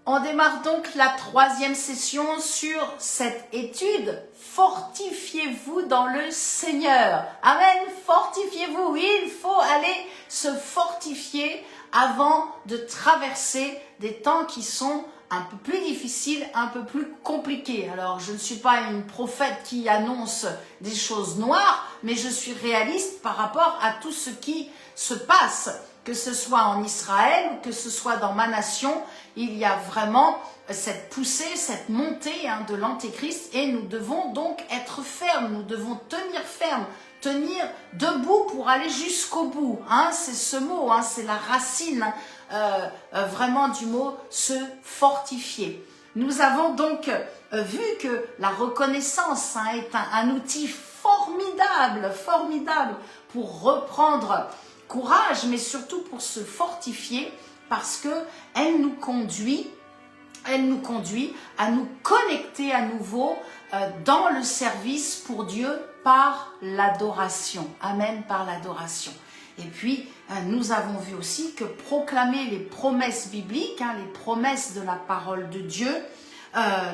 On démarre donc la troisième session sur cette étude. Fortifiez-vous dans le Seigneur. Amen. Fortifiez-vous. Oui, il faut aller se fortifier avant de traverser des temps qui sont un peu plus difficiles, un peu plus compliqués. Alors, je ne suis pas une prophète qui annonce des choses noires, mais je suis réaliste par rapport à tout ce qui se passe, que ce soit en Israël ou que ce soit dans ma nation. Il y a vraiment cette poussée, cette montée de l'Antéchrist et nous devons donc être fermes, nous devons tenir ferme, tenir debout pour aller jusqu'au bout. C'est ce mot, c'est la racine vraiment du mot se fortifier. Nous avons donc vu que la reconnaissance est un outil formidable pour reprendre courage, mais surtout pour se fortifier parce que elle nous conduit à nous connecter à nouveau dans le service pour Dieu par l'adoration. Amen, par l'adoration. Et puis, nous avons vu aussi que proclamer les promesses bibliques, les promesses de la parole de Dieu,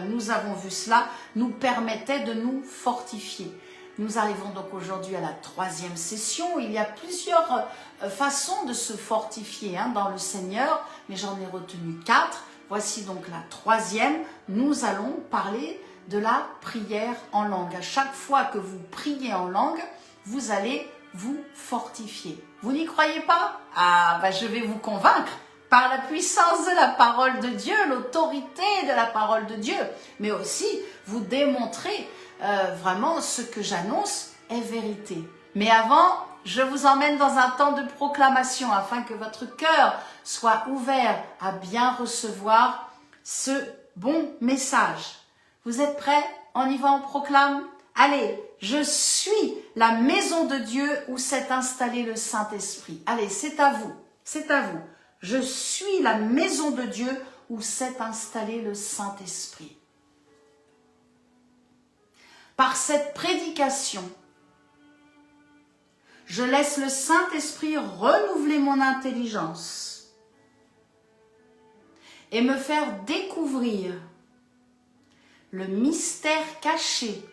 nous avons vu cela, nous permettait de nous fortifier. Nous arrivons donc aujourd'hui à la troisième session. Il y a plusieurs façons de se fortifier dans le Seigneur, mais j'en ai retenu 4. Voici donc la troisième. Nous allons parler de la prière en langue. À chaque fois que vous priez en langue, vous allez vous fortifier. Vous n'y croyez pas? Je vais vous convaincre par la puissance de la parole de Dieu, l'autorité de la parole de Dieu, mais aussi vous démontrer vraiment ce que j'annonce est vérité. Mais avant, je vous emmène dans un temps de proclamation afin que votre cœur soit ouvert à bien recevoir ce bon message. Vous êtes prêts? On y va, on proclame? Allez, je suis la maison de Dieu où s'est installé le Saint-Esprit. Allez, c'est à vous, c'est à vous. Je suis la maison de Dieu où s'est installé le Saint-Esprit. Par cette prédication, je laisse le Saint-Esprit renouveler mon intelligence et me faire découvrir le mystère caché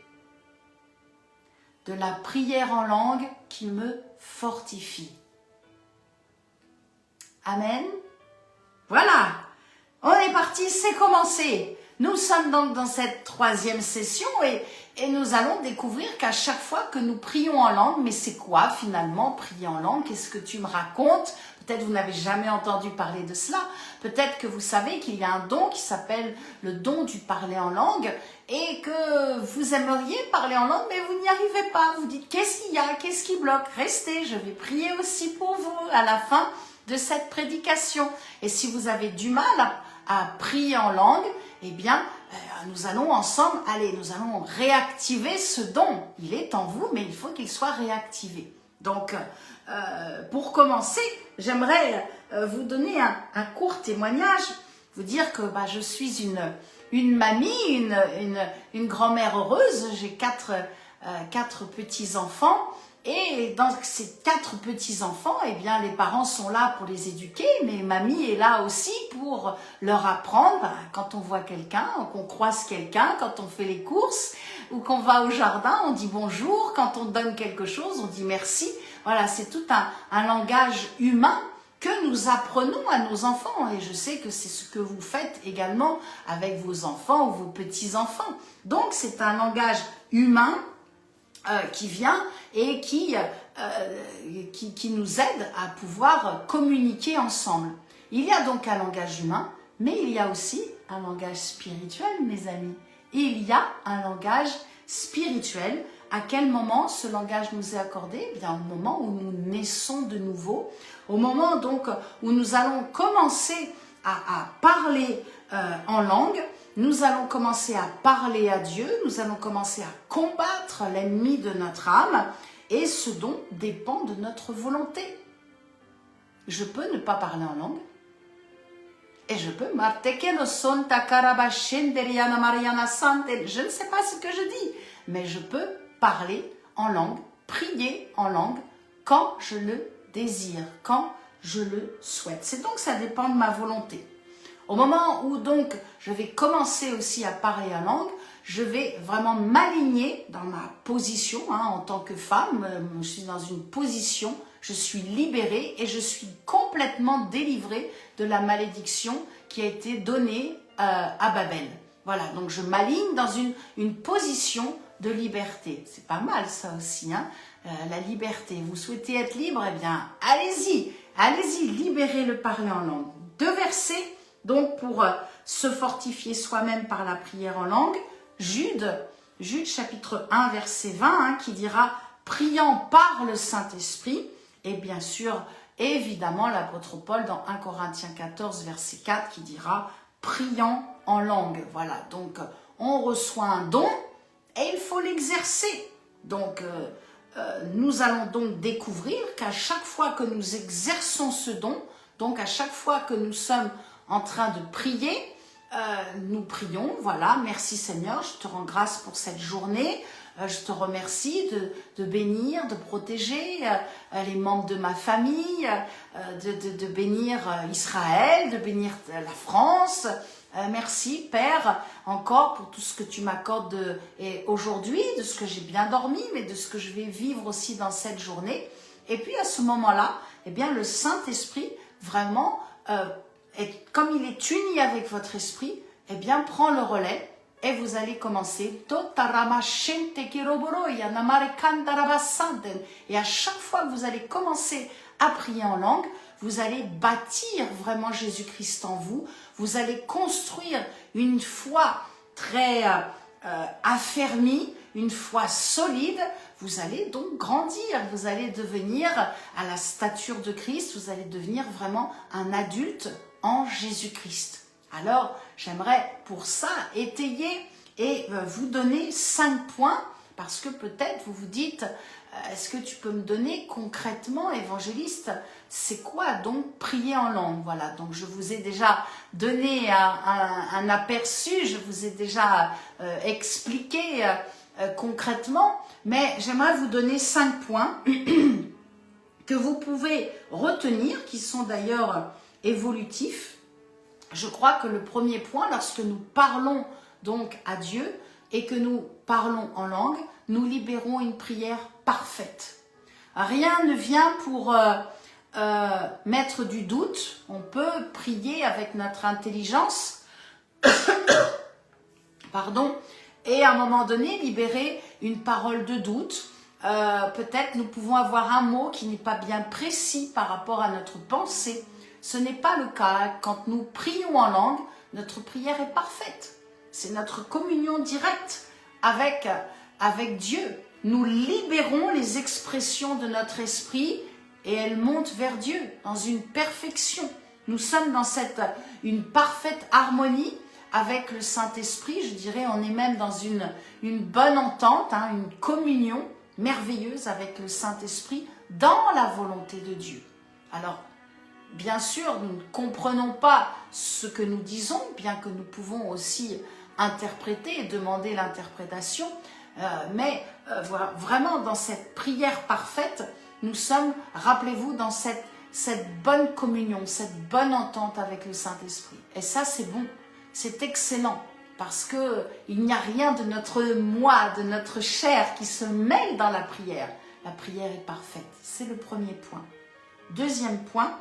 de la prière en langue qui me fortifie. Amen. Voilà, on est parti, c'est commencé. Nous sommes donc dans cette troisième session et nous allons découvrir qu'à chaque fois que nous prions en langue, mais c'est quoi finalement prier en langue? Qu'est-ce que tu me racontes? Peut-être vous n'avez jamais entendu parler de cela. Peut-être que vous savez qu'il y a un don qui s'appelle le don du parler en langue et que vous aimeriez parler en langue, mais vous n'y arrivez pas. Vous dites, qu'est-ce qu'il y a? Qu'est-ce qui bloque? Restez, je vais prier aussi pour vous à la fin de cette prédication. Et si vous avez du mal à prier en langue, eh bien, nous allons ensemble, nous allons réactiver ce don. Il est en vous, mais il faut qu'il soit réactivé. Donc, pour commencer, j'aimerais vous donner un court témoignage, vous dire que je suis une mamie, une grand-mère heureuse. J'ai quatre petits-enfants. Et dans ces 4 petits-enfants, eh bien, les parents sont là pour les éduquer, mais mamie est là aussi pour leur apprendre. Quand on voit quelqu'un, qu'on croise quelqu'un, quand on fait les courses, ou qu'on va au jardin, on dit bonjour. Quand on donne quelque chose, on dit merci. Voilà, c'est tout un langage humain que nous apprenons à nos enfants. Et je sais que c'est ce que vous faites également avec vos enfants ou vos petits-enfants. Donc, c'est un langage humain qui vient et qui nous aide à pouvoir communiquer ensemble. Il y a donc un langage humain, mais il y a aussi un langage spirituel, mes amis. Il y a un langage spirituel. À quel moment ce langage nous est accordé? Eh bien, au moment où nous naissons de nouveau, au moment donc où nous allons commencer à parler en langue. Nous allons commencer à parler à Dieu, nous allons commencer à combattre l'ennemi de notre âme et ce don dépend de notre volonté. Je peux ne pas parler en langue et je peux je ne sais pas ce que je dis, mais je peux parler en langue, prier en langue quand je le désire, quand je le souhaite. C'est donc ça dépend de ma volonté. Au moment où donc je vais commencer aussi à parler en langue, je vais vraiment m'aligner dans ma position en tant que femme. Je suis dans une position, je suis libérée et je suis complètement délivrée de la malédiction qui a été donnée à Babel. Voilà, donc je m'aligne dans une position de liberté. C'est pas mal ça aussi, la liberté. Vous souhaitez être libre? Eh bien, allez-y, libérez le parler en langue. 2 versets, donc pour se fortifier soi-même par la prière en langue. Jude chapitre 1, verset 20, qui dira « priant par le Saint-Esprit ». Et bien sûr, évidemment, l'apôtre Paul dans 1 Corinthiens 14, verset 4, qui dira « priant en langue ». Voilà, donc on reçoit un don et il faut l'exercer. Donc, nous allons donc découvrir qu'à chaque fois que nous exerçons ce don, donc à chaque fois que nous sommes en train de prier, nous prions, voilà, merci Seigneur, je te rends grâce pour cette journée, je te remercie de bénir, de protéger les membres de ma famille, de bénir Israël, de bénir la France. Merci Père encore pour tout ce que tu m'accordes aujourd'hui, de ce que j'ai bien dormi, mais de ce que je vais vivre aussi dans cette journée. Et puis à ce moment-là, eh bien le Saint-Esprit vraiment, comme il est uni avec votre esprit, eh bien prend le relais et vous allez commencer. Et à chaque fois que vous allez commencer à prier en langue, vous allez bâtir vraiment Jésus-Christ en vous. Vous allez construire une foi très affermie, une foi solide. Vous allez donc grandir. Vous allez devenir à la stature de Christ. Vous allez devenir vraiment un adulte en Jésus-Christ. Alors, j'aimerais pour ça étayer et vous donner 5 points parce que peut-être vous vous dites, est-ce que tu peux me donner concrètement, évangéliste, c'est quoi donc prier en langue? Voilà, donc je vous ai déjà donné un aperçu, je vous ai déjà expliqué concrètement, mais j'aimerais vous donner 5 points que vous pouvez retenir, qui sont d'ailleurs évolutifs. Je crois que le premier point, lorsque nous parlons donc à Dieu et que nous parlons en langue, nous libérons une prière parfaite. Rien ne vient pour mettre du doute. On peut prier avec notre intelligence, pardon, et à un moment donné libérer une parole de doute. Peut-être nous pouvons avoir un mot qui n'est pas bien précis par rapport à notre pensée. Ce n'est pas le cas. Quand nous prions en langue, notre prière est parfaite. C'est notre communion directe avec Dieu. Nous libérons les expressions de notre esprit et elles montent vers Dieu dans une perfection. Nous sommes dans une parfaite harmonie avec le Saint-Esprit. Je dirais, on est même dans une bonne entente, une communion merveilleuse avec le Saint-Esprit dans la volonté de Dieu. Alors, bien sûr, nous ne comprenons pas ce que nous disons, bien que nous pouvons aussi interpréter et demander l'interprétation, mais vraiment dans cette prière parfaite, nous sommes, rappelez-vous, dans cette bonne communion, cette bonne entente avec le Saint-Esprit. Et ça, c'est bon, c'est excellent, parce qu'il n'y a rien de notre moi, de notre chair qui se mêle dans la prière. La prière est parfaite, c'est le premier point. Deuxième point,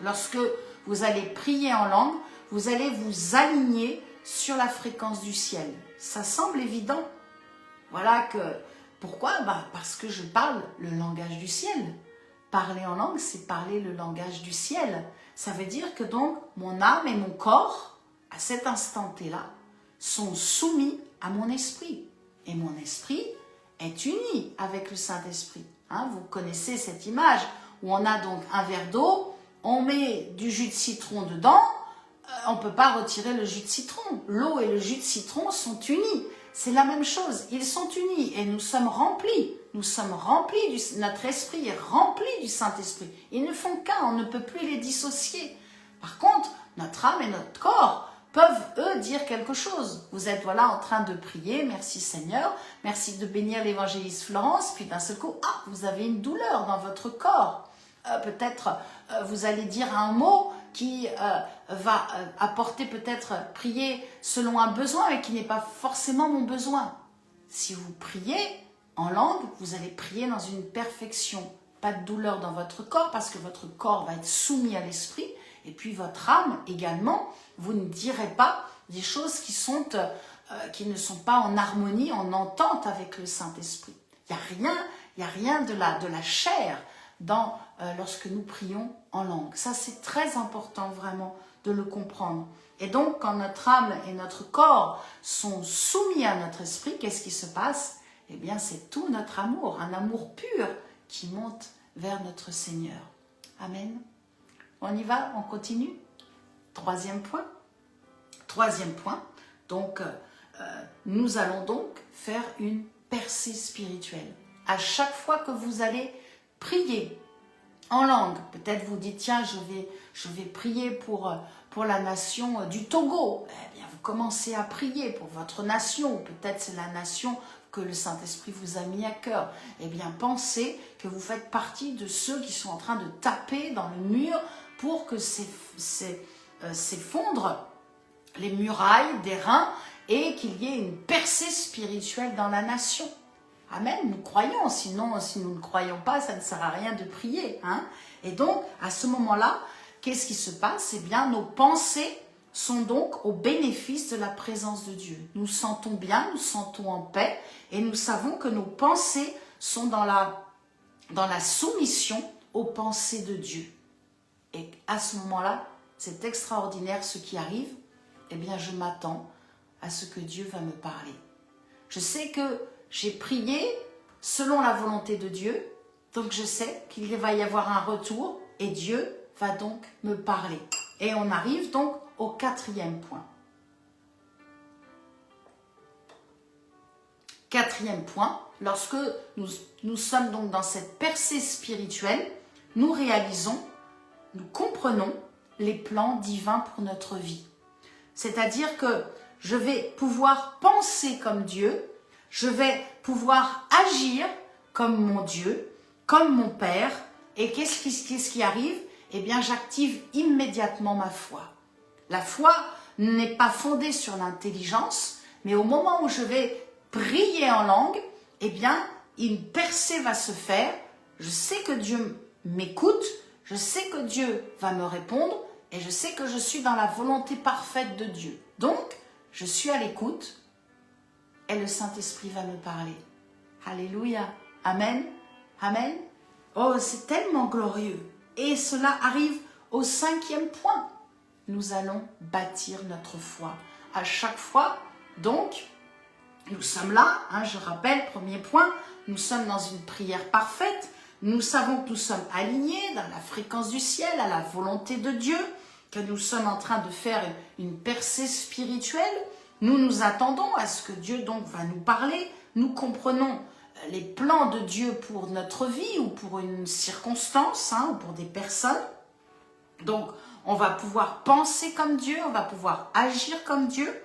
lorsque vous allez prier en langue, vous allez vous aligner sur la fréquence du ciel. Ça semble évident. Voilà que... Pourquoi? Parce que je parle le langage du ciel. Parler en langue, c'est parler le langage du ciel. Ça veut dire que donc, mon âme et mon corps, à cet instant T-là, sont soumis à mon esprit. Et mon esprit est uni avec le Saint-Esprit. Vous connaissez cette image où on a donc un verre d'eau, on met du jus de citron dedans, on ne peut pas retirer le jus de citron. L'eau et le jus de citron sont unis. C'est la même chose, ils sont unis et nous sommes remplis. Nous sommes remplis, notre esprit est rempli du Saint-Esprit. Ils ne font qu'un, on ne peut plus les dissocier. Par contre, notre âme et notre corps peuvent, eux, dire quelque chose. Vous êtes voilà en train de prier, merci Seigneur, merci de bénir l'évangéliste Florence, puis d'un seul coup, vous avez une douleur dans votre corps. Peut-être vous allez dire un mot qui va apporter peut-être prier selon un besoin, mais qui n'est pas forcément mon besoin. Si vous priez en langue, vous allez prier dans une perfection. Pas de douleur dans votre corps, parce que votre corps va être soumis à l'esprit, et puis votre âme également, vous ne direz pas des choses qui ne sont pas en harmonie, en entente avec le Saint-Esprit. Il n'y a rien de la chair lorsque nous prions en langue. Ça, c'est très important vraiment de le comprendre. Et donc, quand notre âme et notre corps sont soumis à notre esprit, qu'est-ce qui se passe? Eh bien, c'est tout notre amour, un amour pur qui monte vers notre Seigneur. Amen. On y va, on continue. Troisième point. Donc, nous allons donc faire une percée spirituelle. À chaque fois que vous allez prier en langue, peut-être vous dites, tiens, je vais prier pour la nation du Togo. Eh bien, vous commencez à prier pour votre nation, ou peut-être c'est la nation que le Saint-Esprit vous a mis à cœur. Eh bien, pensez que vous faites partie de ceux qui sont en train de taper dans le mur pour que s'effondrent les murailles des reins et qu'il y ait une percée spirituelle dans la nation. Amen, nous croyons, sinon si nous ne croyons pas, ça ne sert à rien de prier. Et donc, à ce moment-là, qu'est-ce qui se passe? Eh bien, nos pensées sont donc au bénéfice de la présence de Dieu. Nous sentons bien, nous sentons en paix, et nous savons que nos pensées sont dans la soumission aux pensées de Dieu. Et à ce moment-là, c'est extraordinaire ce qui arrive. Eh bien, je m'attends à ce que Dieu va me parler. Je sais que j'ai prié selon la volonté de Dieu, donc je sais qu'il va y avoir un retour et Dieu va donc me parler. Et on arrive donc au quatrième point. Quatrième point, lorsque nous sommes donc dans cette percée spirituelle, nous réalisons, nous comprenons les plans divins pour notre vie. C'est-à-dire que je vais pouvoir penser comme Dieu, je vais pouvoir agir comme mon Dieu, comme mon Père. Et qu'est-ce qui arrive? Eh bien, j'active immédiatement ma foi. La foi n'est pas fondée sur l'intelligence, mais au moment où je vais prier en langue, eh bien, une percée va se faire. Je sais que Dieu m'écoute, je sais que Dieu va me répondre, et je sais que je suis dans la volonté parfaite de Dieu. Donc, je suis à l'écoute et le Saint-Esprit va me parler. Alléluia. Amen. Amen. Oh, c'est tellement glorieux. Et cela arrive au cinquième point. Nous allons bâtir notre foi. À chaque fois, donc, nous sommes là, je rappelle, premier point, nous sommes dans une prière parfaite. Nous savons que nous sommes alignés dans la fréquence du ciel, à la volonté de Dieu, que nous sommes en train de faire une percée spirituelle. Nous nous attendons à ce que Dieu donc va nous parler. Nous comprenons les plans de Dieu pour notre vie ou pour une circonstance ou pour des personnes. Donc, on va pouvoir penser comme Dieu, on va pouvoir agir comme Dieu.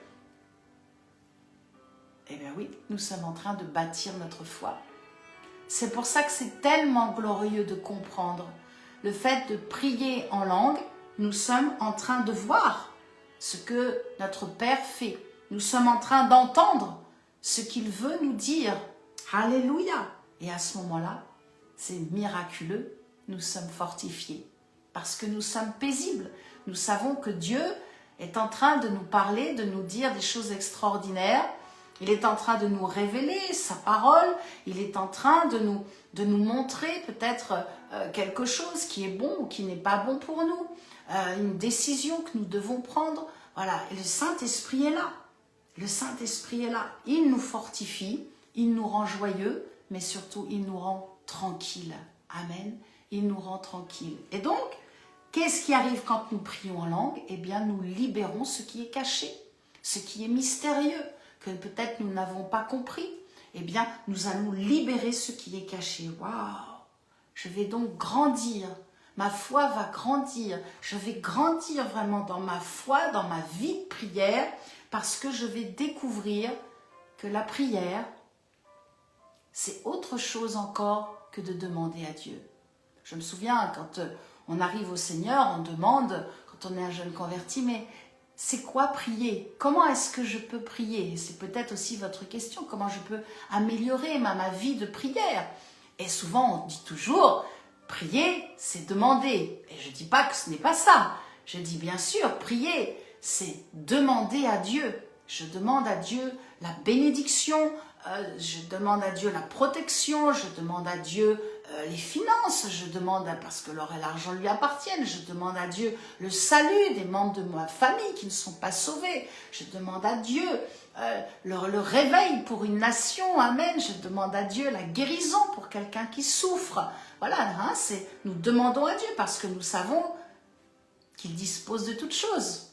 Eh bien oui, nous sommes en train de bâtir notre foi. C'est pour ça que c'est tellement glorieux de comprendre le fait de prier en langue. Nous sommes en train de voir ce que notre Père fait. Nous sommes en train d'entendre ce qu'il veut nous dire. Alléluia! Et à ce moment-là, c'est miraculeux, nous sommes fortifiés. Parce que nous sommes paisibles. Nous savons que Dieu est en train de nous parler, de nous dire des choses extraordinaires. Il est en train de nous révéler sa parole. Il est en train de nous montrer peut-être quelque chose qui est bon ou qui n'est pas bon pour nous. Une décision que nous devons prendre. Voilà, et le Saint-Esprit est là. Le Saint-Esprit est là. Il nous fortifie, il nous rend joyeux, mais surtout il nous rend tranquilles. Amen. Il nous rend tranquilles. Et donc, qu'est-ce qui arrive quand nous prions en langue? Eh bien, nous libérons ce qui est caché, ce qui est mystérieux, que peut-être nous n'avons pas compris. Eh bien, nous allons libérer ce qui est caché. Waouh! Je vais donc grandir. Ma foi va grandir. Je vais grandir vraiment dans ma foi, dans ma vie de prière, parce que je vais découvrir que la prière, c'est autre chose encore que de demander à Dieu. Je me souviens, quand on arrive au Seigneur, on demande, quand quand on est un jeune converti, mais c'est quoi prier? Comment est-ce que je peux prier? C'est peut-être aussi votre question, comment je peux améliorer ma vie de prière? Et souvent, on dit toujours, prier, c'est demander. Et je ne dis pas que ce n'est pas ça. Je dis bien sûr, prier, c'est demander à Dieu. Je demande à Dieu la bénédiction, je demande à Dieu la protection, je demande à Dieu les finances, je demande, parce que l'or et l'argent lui appartiennent, je demande à Dieu le salut des membres de ma famille qui ne sont pas sauvés, je demande à Dieu le réveil pour une nation, amen, je demande à Dieu la guérison pour quelqu'un qui souffre. Voilà, hein, nous demandons à Dieu parce que nous savons qu'il dispose de toutes choses.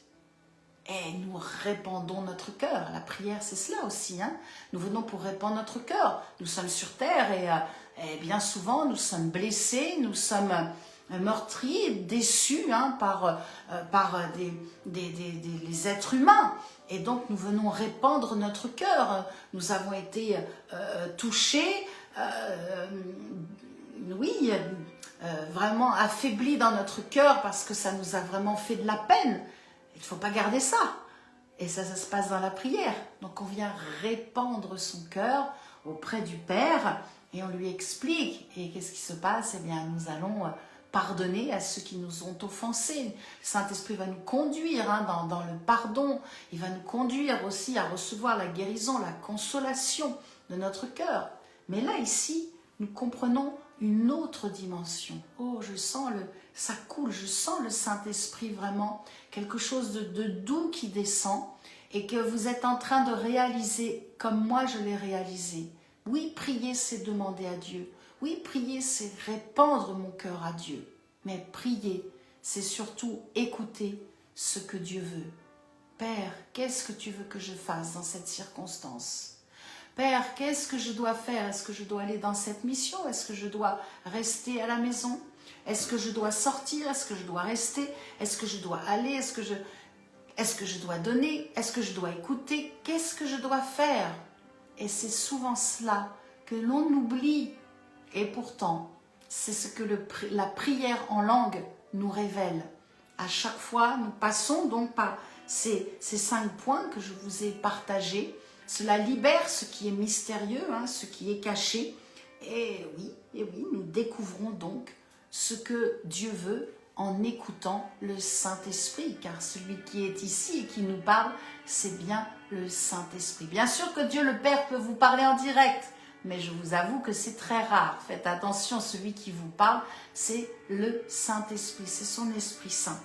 Et nous répandons notre cœur. La prière, c'est cela aussi. Hein. Nous venons pour répandre notre cœur. Nous sommes sur terre et bien souvent, nous sommes blessés, nous sommes meurtris, déçus hein, par les êtres humains. Et donc, nous venons répandre notre cœur. Nous avons été touchés, vraiment affaiblis dans notre cœur parce que ça nous a vraiment fait de la peine. Il ne faut pas garder ça. Et ça se passe dans la prière. Donc on vient répandre son cœur auprès du Père et on lui explique. Et qu'est-ce qui se passe? Eh bien, nous allons pardonner à ceux qui nous ont offensés. Le Saint-Esprit va nous conduire hein, dans le pardon. Il va nous conduire aussi à recevoir la guérison, la consolation de notre cœur. Mais là, ici, nous comprenons une autre dimension. Oh, ça coule, je sens le Saint-Esprit vraiment, quelque chose de doux qui descend et que vous êtes en train de réaliser comme moi je l'ai réalisé. Oui, prier, c'est demander à Dieu. Oui, prier, c'est répandre mon cœur à Dieu. Mais prier, c'est surtout écouter ce que Dieu veut. Père, qu'est-ce que tu veux que je fasse dans cette circonstance ? Père, qu'est-ce que je dois faire? Est-ce que je dois aller dans cette mission? Est-ce que je dois rester à la maison? Est-ce que je dois sortir? Est-ce que je dois rester? Est-ce que je dois aller? Est-ce que je dois donner? Est-ce que je dois écouter? Qu'est-ce que je dois faire? Et c'est souvent cela que l'on oublie. Et pourtant, c'est ce que la prière en langue nous révèle. À chaque fois, nous passons donc par ces 5 points que je vous ai partagés. Cela libère ce qui est mystérieux, hein, ce qui est caché. Et oui, nous découvrons donc ce que Dieu veut en écoutant le Saint-Esprit. Car celui qui est ici et qui nous parle, c'est bien le Saint-Esprit. Bien sûr que Dieu le Père peut vous parler en direct, mais je vous avoue que c'est très rare. Faites attention, celui qui vous parle, c'est le Saint-Esprit, c'est son Esprit Saint.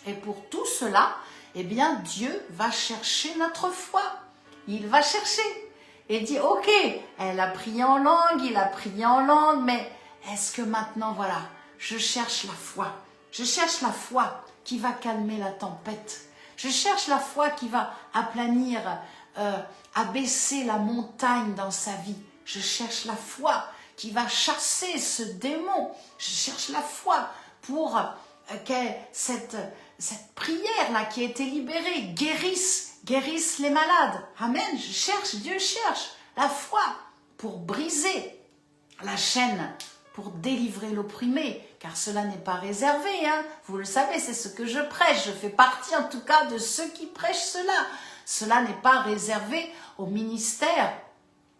Et pour tout cela, eh bien, Dieu va chercher notre foi. Il va chercher et dit, ok, elle a prié en langue, il a prié en langue, mais est-ce que maintenant, voilà, je cherche la foi. Je cherche la foi qui va calmer la tempête. Je cherche la foi qui va aplanir, abaisser la montagne dans sa vie. Je cherche la foi qui va chasser ce démon. Je cherche la foi pour que cette prière-là qui a été libérée guérisse les malades. Amen. Dieu cherche la foi pour briser la chaîne, pour délivrer l'opprimé, car cela n'est pas réservé. Hein. Vous le savez, c'est ce que je prêche. Je fais partie en tout cas de ceux qui prêchent cela. Cela n'est pas réservé au ministère,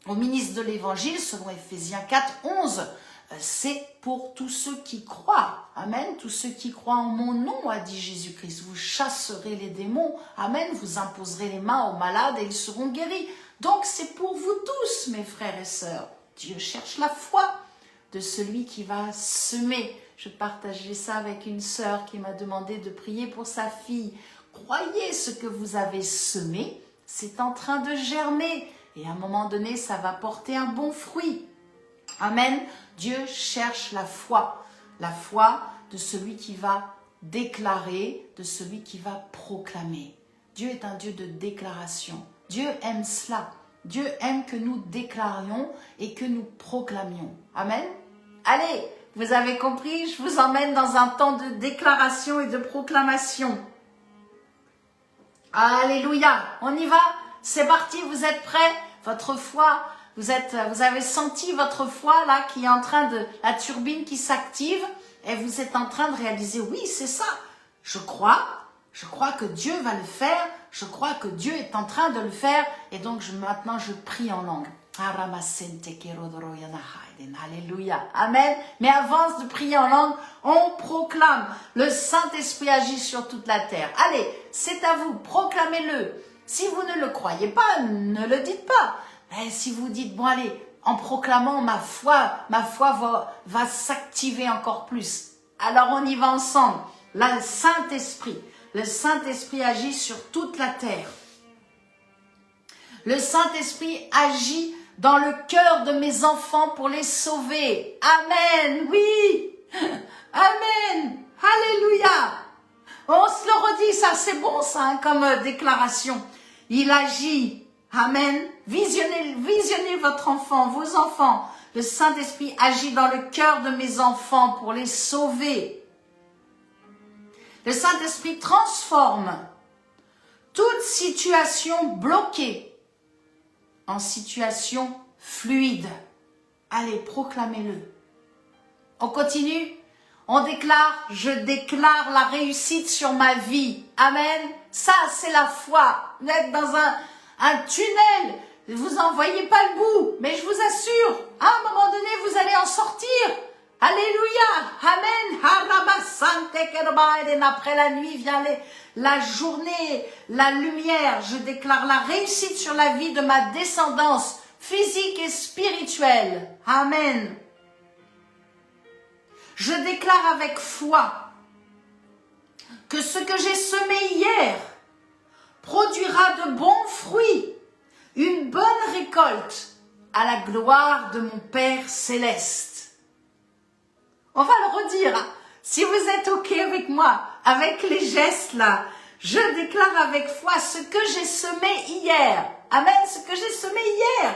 au ministre de l'Évangile, selon Éphésiens 4, 11. C'est pour tous ceux qui croient. Amen. Tous ceux qui croient en mon nom, a dit Jésus-Christ. Vous chasserez les démons. Amen. Vous imposerez les mains aux malades et ils seront guéris. Donc c'est pour vous tous, mes frères et sœurs. Dieu cherche la foi de celui qui va semer. Je partageais ça avec une sœur qui m'a demandé de prier pour sa fille. Croyez ce que vous avez semé, c'est en train de germer. Et à un moment donné, ça va porter un bon fruit. Amen. Dieu cherche la foi de celui qui va déclarer, de celui qui va proclamer. Dieu est un Dieu de déclaration. Dieu aime cela. Dieu aime que nous déclarions et que nous proclamions. Amen. Allez, vous avez compris, je vous emmène dans un temps de déclaration et de proclamation. Alléluia, on y va, c'est parti, vous êtes prêts? Votre foi, vous avez senti votre foi là qui est en train de, la turbine qui s'active et vous êtes en train de réaliser, oui c'est ça, Je crois que Dieu va le faire, je crois que Dieu est en train de le faire, et donc maintenant je prie en langue. Alléluia, amen. Mais avant de prier en langue, on proclame, le Saint-Esprit agit sur toute la terre. Allez, c'est à vous, proclamez-le. Si vous ne le croyez pas, ne le dites pas. Mais si vous dites, bon allez, en proclamant ma foi va s'activer encore plus. Alors on y va ensemble. Le Saint-Esprit agit sur toute la terre. Le Saint-Esprit agit dans le cœur de mes enfants pour les sauver. Amen, oui. Amen. Alléluia. On se le redit, ça c'est bon ça, hein, comme déclaration. Il agit. Amen. Visionnez votre enfant, vos enfants. Le Saint-Esprit agit dans le cœur de mes enfants pour les sauver. Le Saint-Esprit transforme toute situation bloquée en situation fluide. Allez, proclamez-le. On continue. On déclare, je déclare la réussite sur ma vie. Amen. Ça, c'est la foi. Vous êtes dans un tunnel. Vous n'en voyez pas le bout. Mais je vous assure, à un moment donné, vous allez en sortir. Alléluia. Amen. Après la nuit vient la journée, la lumière. Je déclare la réussite sur la vie de ma descendance physique et spirituelle. Amen. Je déclare avec foi que ce que j'ai semé hier produira de bons fruits, une bonne récolte à la gloire de mon Père céleste. On va le redire. Si vous êtes OK avec moi, avec les gestes là, je déclare avec foi ce que j'ai semé hier. Amen, ce que j'ai semé hier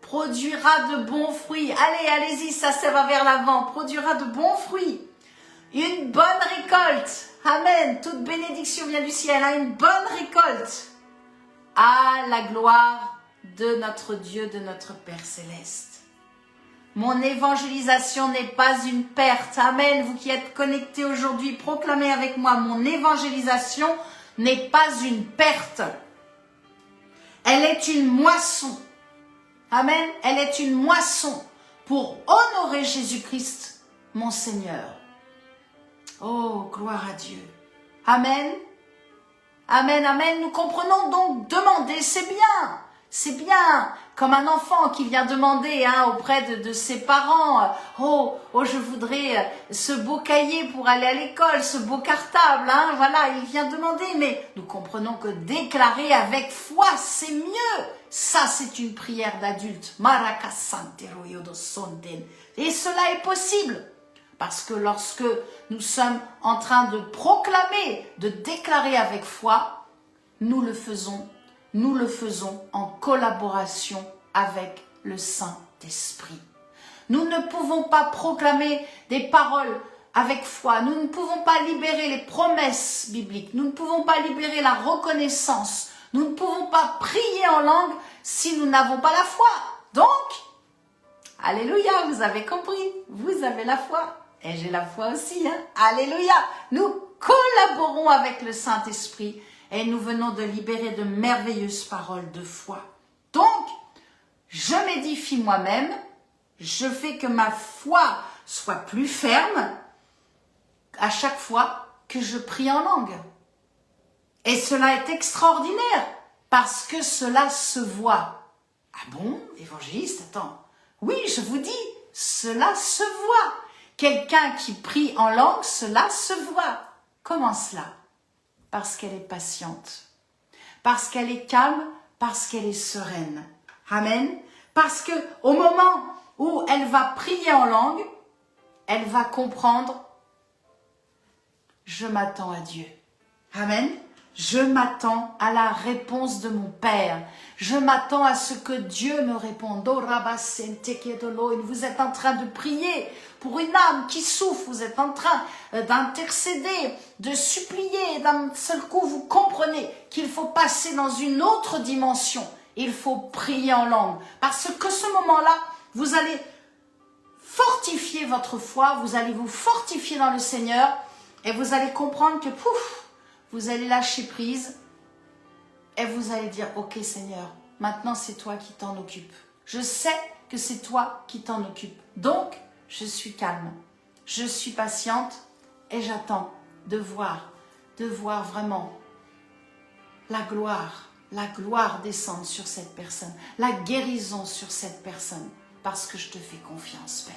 produira de bons fruits. Allez, allez-y, ça va vers l'avant. Produira de bons fruits. Une bonne récolte. Amen. Toute bénédiction vient du ciel. Hein? Une bonne récolte. À la gloire de notre Dieu, de notre Père céleste. Mon évangélisation n'est pas une perte. Amen. Vous qui êtes connectés aujourd'hui, proclamez avec moi. Mon évangélisation n'est pas une perte. Elle est une moisson. Amen. Elle est une moisson pour honorer Jésus-Christ, mon Seigneur. Oh, gloire à Dieu. Amen. Amen, amen. Nous comprenons donc demander, c'est bien. C'est bien, comme un enfant qui vient demander auprès de ses parents, oh, je voudrais ce beau cahier pour aller à l'école, ce beau cartable, voilà, il vient demander, mais nous comprenons que déclarer avec foi, c'est mieux. Ça, c'est une prière d'adulte. Et cela est possible, parce que lorsque nous sommes en train de proclamer, de déclarer avec foi, nous le faisons en collaboration avec le Saint-Esprit. Nous ne pouvons pas proclamer des paroles avec foi. Nous ne pouvons pas libérer les promesses bibliques. Nous ne pouvons pas libérer la reconnaissance. Nous ne pouvons pas prier en langue si nous n'avons pas la foi. Donc, alléluia, vous avez compris. Vous avez la foi. Et j'ai la foi aussi. Alléluia. Nous collaborons avec le Saint-Esprit. Et nous venons de libérer de merveilleuses paroles de foi. Donc, je m'édifie moi-même, je fais que ma foi soit plus ferme à chaque fois que je prie en langue. Et cela est extraordinaire, parce que cela se voit. Ah bon, évangéliste, attends. Oui, je vous dis, cela se voit. Quelqu'un qui prie en langue, cela se voit. Comment cela ? Parce qu'elle est patiente, parce qu'elle est calme, parce qu'elle est sereine. Amen. Parce que au moment où elle va prier en langue, elle va comprendre, je m'attends à Dieu. Amen. Je m'attends à la réponse de mon Père. Je m'attends à ce que Dieu me réponde. Vous êtes en train de prier pour une âme qui souffre. Vous êtes en train d'intercéder, de supplier. D'un seul coup, vous comprenez qu'il faut passer dans une autre dimension. Il faut prier en langue. Parce que ce moment-là, vous allez fortifier votre foi. Vous allez vous fortifier dans le Seigneur. Et vous allez comprendre que, pouf, vous allez lâcher prise et vous allez dire, ok Seigneur, maintenant c'est toi qui t'en occupes. Je sais que c'est toi qui t'en occupes. Donc, je suis calme, je suis patiente et j'attends de voir vraiment la gloire descendre sur cette personne, la guérison sur cette personne, parce que je te fais confiance, Père.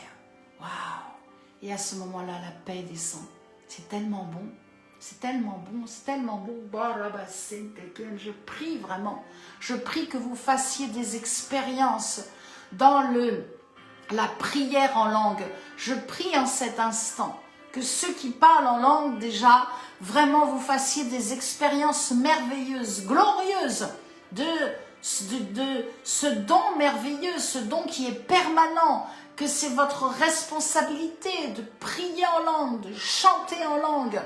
Waouh! Et à ce moment-là, la paix descend. C'est tellement bon, c'est tellement bon, c'est tellement bon. Je prie vraiment, je prie que vous fassiez des expériences dans la prière en langue. Je prie en cet instant que ceux qui parlent en langue déjà, vraiment vous fassiez des expériences merveilleuses, glorieuses de ce don merveilleux, ce don qui est permanent, que c'est votre responsabilité de prier en langue, de chanter en langue.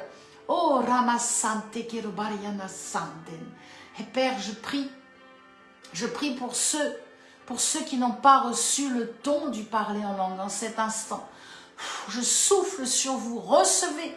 Oh, Ramasante Kerobariana Sanden. Et Père, je prie pour ceux qui n'ont pas reçu le don du parler en langue en cet instant. Je souffle sur vous, recevez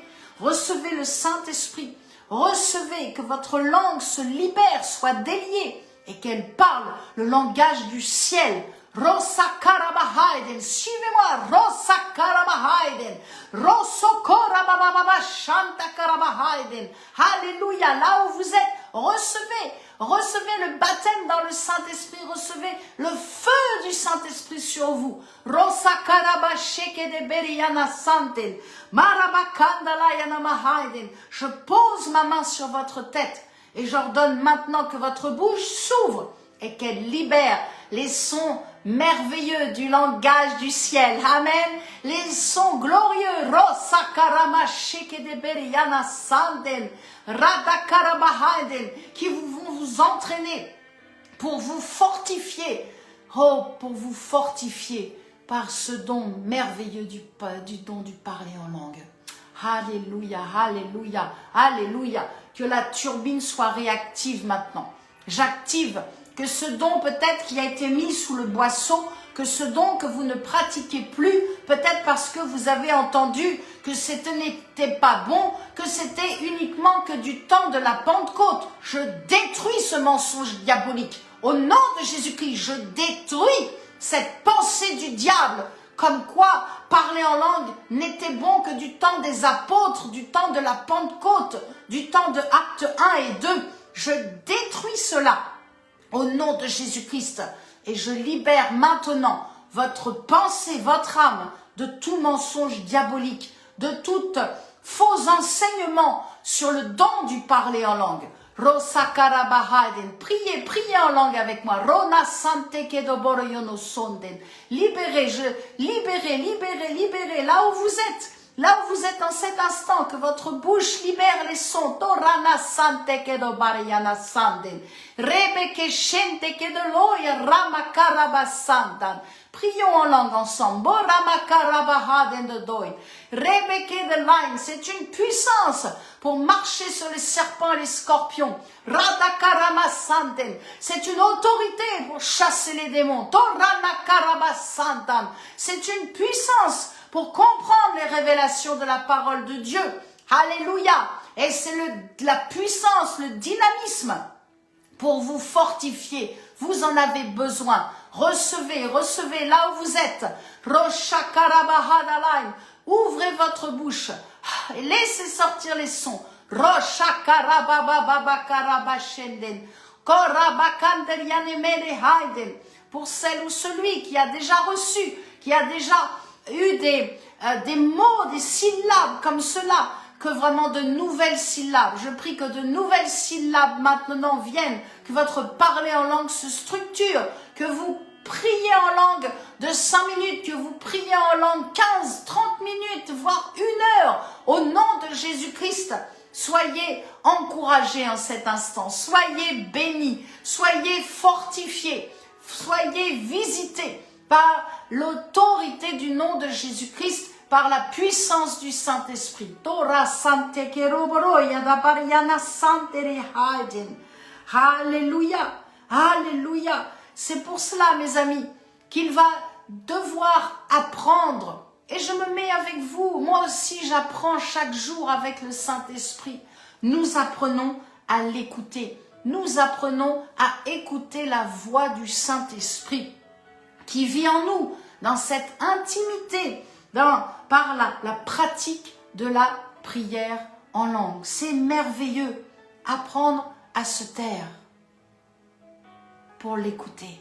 le Saint-Esprit, recevez que votre langue se libère, soit déliée et qu'elle parle le langage du ciel. Rosa Karabahaiden, suivez-moi, Rosa Karabahaiden, Rosso Korabababa Shanta Karabahaiden. Alléluia, là où vous êtes, recevez le baptême dans le Saint-Esprit, recevez le feu du Saint-Esprit sur vous. Rosa Karabasheke de Beriana Santen, Marabakandala Yanamahaiden. Je pose ma main sur votre tête et j'ordonne maintenant que votre bouche s'ouvre et qu'elle libère les sons merveilleux du langage du ciel. Amen. Les sons glorieux. Rosa karama sheke de beriana sanden, radakarabahaden, qui vont vous entraîner pour vous fortifier. Oh, pour vous fortifier par ce don merveilleux du don du parler en langue. Alléluia, alléluia, alléluia. Que la turbine soit réactive maintenant. J'active que ce don peut-être qui a été mis sous le boisseau, que ce don que vous ne pratiquez plus, peut-être parce que vous avez entendu que ce n'était pas bon, que c'était uniquement que du temps de la Pentecôte. Je détruis ce mensonge diabolique. Au nom de Jésus-Christ, je détruis cette pensée du diable, comme quoi parler en langue n'était bon que du temps des apôtres, du temps de la Pentecôte, du temps de Actes 1 et 2. Je détruis cela au nom de Jésus-Christ, et je libère maintenant votre pensée, votre âme de tout mensonge diabolique, de tout faux enseignement sur le don du parler en langue. Rosa Karabahaden, priez en langue avec moi. Rona Sante Kedoboroyono Sonden. Libérez, libérez, là où vous êtes. Là où vous êtes en cet instant, que votre bouche libère les sons. Torana sante kedo bariana sanden. Rebeke shente kedo loya ramakaraba sandan. Prions en langue ensemble. Boramakaraba de doi. Rebeke de line. C'est une puissance pour marcher sur les serpents et les scorpions. Radakarama sandan. C'est une autorité pour chasser les démons. Torana karaba sandan. C'est une puissance pour comprendre les révélations de la parole de Dieu. Alléluia. Et c'est la puissance, le dynamisme pour vous fortifier. Vous en avez besoin. Recevez là où vous êtes. Roshakarabahadalaim. Ouvrez votre bouche et laissez sortir les sons. Roshakarabababakarabaschenden. Korabakanderianemerehaiden. Pour celle ou celui qui a déjà reçu, qui a déjà eu des mots, des syllabes comme cela, que vraiment de nouvelles syllabes. Je prie que de nouvelles syllabes maintenant viennent, que votre parler en langue se structure, que vous priez en langue de 5 minutes, que vous priez en langue 15, 30 minutes, voire 1 heure, au nom de Jésus-Christ. Soyez encouragés en cet instant, soyez bénis, soyez fortifiés, soyez visités par l'autorité du nom de Jésus-Christ, par la puissance du Saint-Esprit. Alléluia, alléluia. C'est pour cela, mes amis, qu'il va devoir apprendre Et je me mets avec vous. Moi aussi, j'apprends chaque jour avec le Saint-Esprit. Nous apprenons à l'écouter. Nous apprenons à écouter la voix du Saint-Esprit qui vit en nous, dans cette intimité, par la pratique de la prière en langue. C'est merveilleux. Apprendre à se taire pour l'écouter.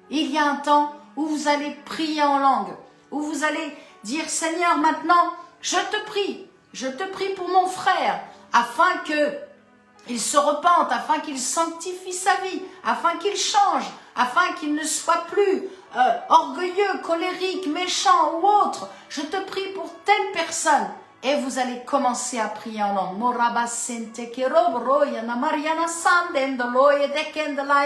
Il y a un temps où vous allez prier en langue, où vous allez dire, Seigneur, maintenant, je te prie pour mon frère, afin qu'il se repente, afin qu'il sanctifie sa vie, afin qu'il change, afin qu'il ne soit plus orgueilleux, colérique, méchant ou autre. Je te prie pour telle personne. Et vous allez commencer à prier en langue.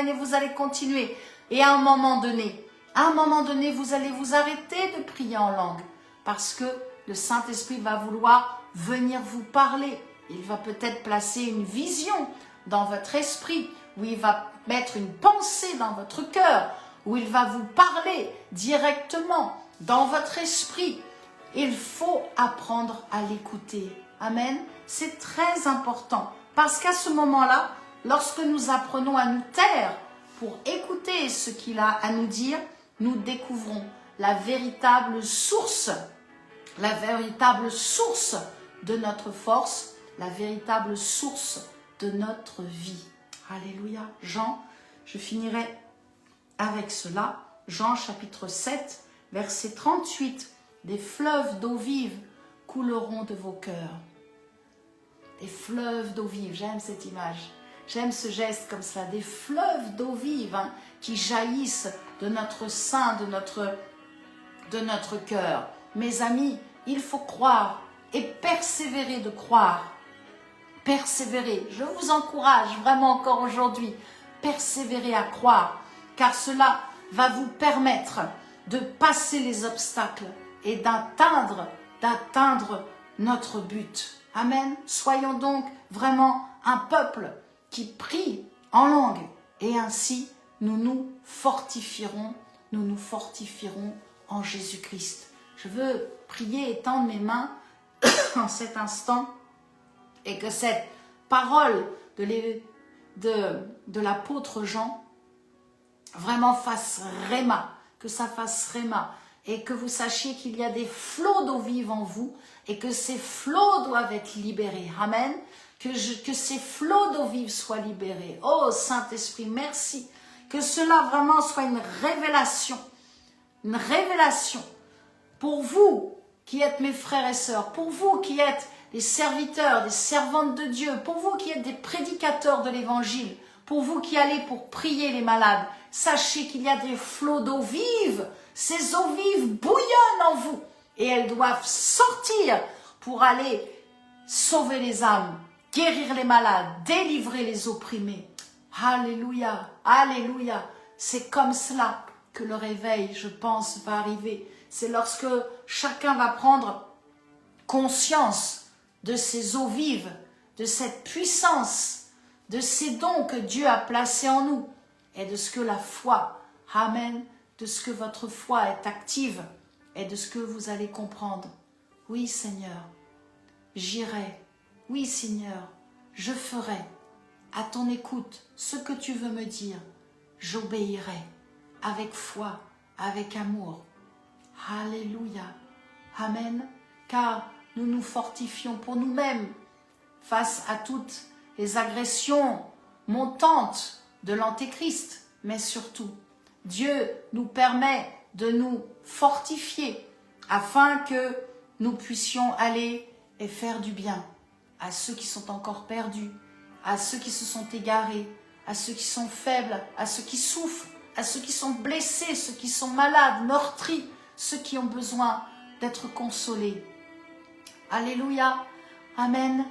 Et vous allez continuer. Et à un moment donné, vous allez vous arrêter de prier en langue. Parce que le Saint-Esprit va vouloir venir vous parler. Il va peut-être placer une vision dans votre esprit, où il va mettre une pensée dans votre cœur, où il va vous parler directement dans votre esprit. Il faut apprendre à l'écouter. Amen. C'est très important. Parce qu'à ce moment-là, lorsque nous apprenons à nous taire pour écouter ce qu'il a à nous dire, nous découvrons la véritable source de notre force, la véritable source de notre vie. Alléluia. Jean, je finirai avec cela. Jean chapitre 7, verset 38. Des fleuves d'eau vive couleront de vos cœurs. Des fleuves d'eau vive, j'aime cette image. J'aime ce geste comme ça. Des fleuves d'eau vive qui jaillissent de notre sein, de notre cœur. Mes amis, il faut croire et persévérer de croire. Persévérer. Je vous encourage vraiment encore aujourd'hui. Persévérer à croire, car cela va vous permettre de passer les obstacles et d'atteindre notre but. Amen. Soyons donc vraiment un peuple qui prie en langue et ainsi nous nous fortifierons en Jésus-Christ. Je veux prier et tendre mes mains en cet instant et que cette parole de l'apôtre Jean vraiment fasse réma, que ça fasse réma. Et que vous sachiez qu'il y a des flots d'eau vive en vous et que ces flots doivent être libérés. Amen. Que ces flots d'eau vive soient libérés. Oh Saint-Esprit, merci. Que cela vraiment soit une révélation. Une révélation pour vous qui êtes mes frères et sœurs, pour vous qui êtes des serviteurs, des servantes de Dieu, pour vous qui êtes des prédicateurs de l'évangile, pour vous qui allez pour prier les malades. Sachez qu'il y a des flots d'eau vive. Ces eaux vives bouillonnent en vous et elles doivent sortir pour aller sauver les âmes, guérir les malades, délivrer les opprimés. Alléluia, alléluia. C'est comme cela que le réveil, je pense, va arriver. C'est lorsque chacun va prendre conscience de ces eaux vives, de cette puissance, de ces dons que Dieu a placés en nous et de ce que la foi, amen, de ce que votre foi est active et de ce que vous allez comprendre. Oui, Seigneur, j'irai. Oui, Seigneur, je ferai à ton écoute ce que tu veux me dire. J'obéirai avec foi, avec amour. Alléluia. Amen. Car nous nous fortifions pour nous-mêmes face à toutes les agressions montantes de l'Antéchrist, mais surtout, Dieu nous permet de nous fortifier afin que nous puissions aller et faire du bien à ceux qui sont encore perdus, à ceux qui se sont égarés, à ceux qui sont faibles, à ceux qui souffrent, à ceux qui sont blessés, ceux qui sont malades, meurtris, ceux qui ont besoin d'être consolés. Alléluia. Amen.